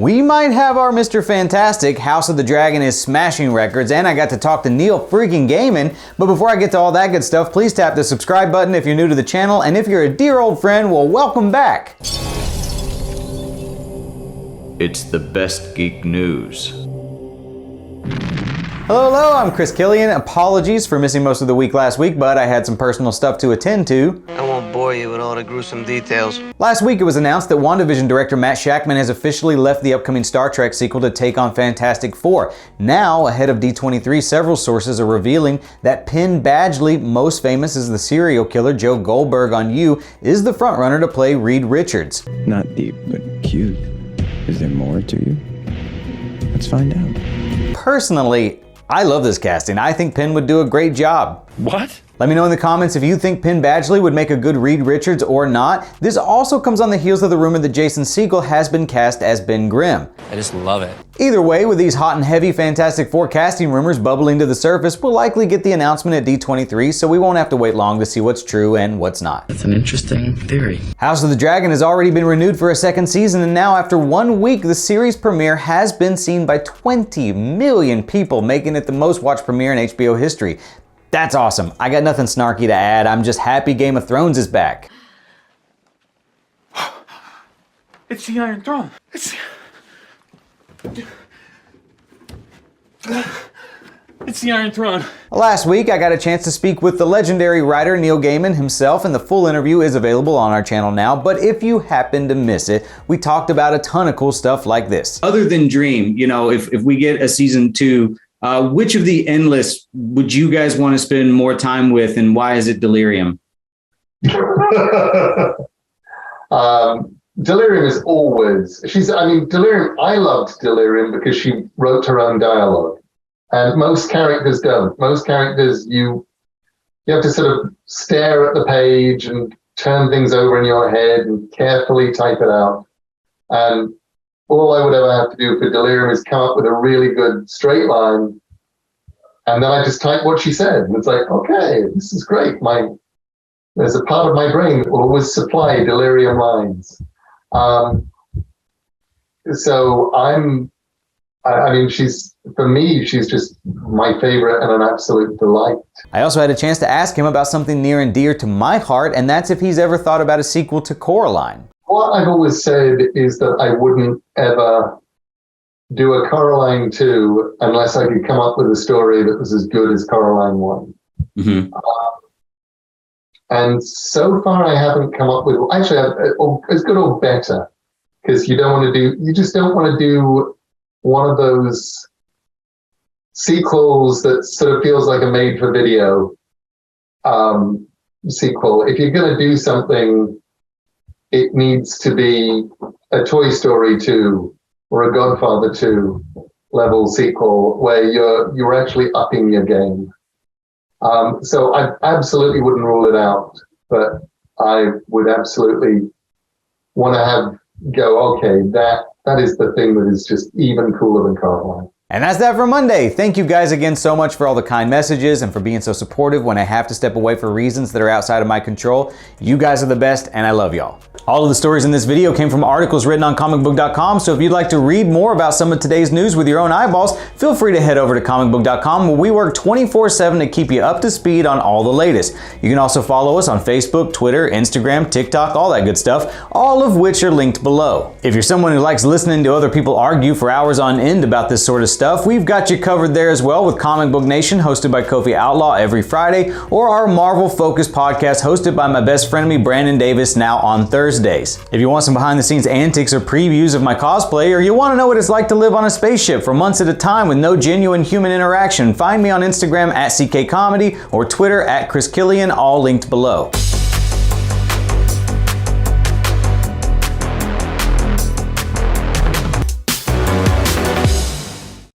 We might have our Mr. Fantastic, House of the Dragon is smashing records, and I got to talk to Neil freaking Gaiman. But before I get to all that good stuff, please tap the subscribe button if you're new to the channel, and if you're a dear old friend, well, welcome back. It's the best geek news. Hello, I'm Chris Killian. Apologies for missing most of the week last week, but I had some personal stuff to attend to. I won't bore you with all the gruesome details. Last week it was announced that WandaVision director Matt Shakman has officially left the upcoming Star Trek sequel to take on Fantastic Four. Now, ahead of D23, several sources are revealing that Penn Badgley, most famous as the serial killer Joe Goldberg on You, is the frontrunner to play Reed Richards. Not deep, but cute. Is there more to you? Let's find out. Personally, I love this casting. I think Penn would do a great job. What? Let me know in the comments if you think Penn Badgley would make a good Reed Richards or not. This also comes on the heels of the rumor that Jason Segel has been cast as Ben Grimm. I just love it. Either way, with these hot and heavy Fantastic Four casting rumors bubbling to the surface, we'll likely get the announcement at D23, so we won't have to wait long to see what's true and what's not. That's an interesting theory. House of the Dragon has already been renewed for a second season, and now after 1 week, the series premiere has been seen by 20 million people, making it the most watched premiere in HBO history. That's awesome. I got nothing snarky to add. I'm just happy Game of Thrones is back. It's the Iron Throne. It's the Iron Throne. Last week, I got a chance to speak with the legendary writer Neil Gaiman himself, and the full interview is available on our channel now. But if you happen to miss it, we talked about a ton of cool stuff like this. Other than Dream, if we get a season 2, which of the endless would you guys want to spend more time with, and why is it Delirium? Delirium is always, Delirium, I loved Delirium because she wrote her own dialogue. And most characters don't. Most characters, you have to sort of stare at the page and turn things over in your head and carefully type it out. And all I would ever have to do for Delirium is come up with a really good straight line, and then I just type what she said. And it's like, okay, this is great. There's a part of my brain that will always supply Delirium lines. For me, she's just my favorite and an absolute delight. I also had a chance to ask him about something near and dear to my heart, and that's if he's ever thought about a sequel to Coraline. What I've always said is that I wouldn't ever do a Coraline 2 unless I could come up with a story that was as good as Coraline 1. Mm-hmm. And so far I haven't come up with, actually, as good or better, because you just don't want to do one of those sequels that sort of feels like a made-for-video sequel. If you're going to do something, it needs to be a Toy Story 2 or a Godfather 2 level sequel where you're actually upping your game. So I absolutely wouldn't rule it out, but I would absolutely want to okay, that is the thing that is just even cooler than Coraline. And that's that for Monday. Thank you guys again so much for all the kind messages and for being so supportive when I have to step away for reasons that are outside of my control. You guys are the best, and I love y'all. All of the stories in this video came from articles written on ComicBook.com, so if you'd like to read more about some of today's news with your own eyeballs, feel free to head over to ComicBook.com, where we work 24/7 to keep you up to speed on all the latest. You can also follow us on Facebook, Twitter, Instagram, TikTok, all that good stuff, all of which are linked below. If you're someone who likes listening to other people argue for hours on end about this sort of stuff, we've got you covered there as well with Comic Book Nation, hosted by Kofi Outlaw every Friday, or our Marvel-focused podcast hosted by my best friend Brandon Davis, now on Thursdays. If you want some behind-the-scenes antics or previews of my cosplay, or you want to know what it's like to live on a spaceship for months at a time with no genuine human interaction, find me on Instagram at CKComedy or Twitter at Chris Killian, all linked below.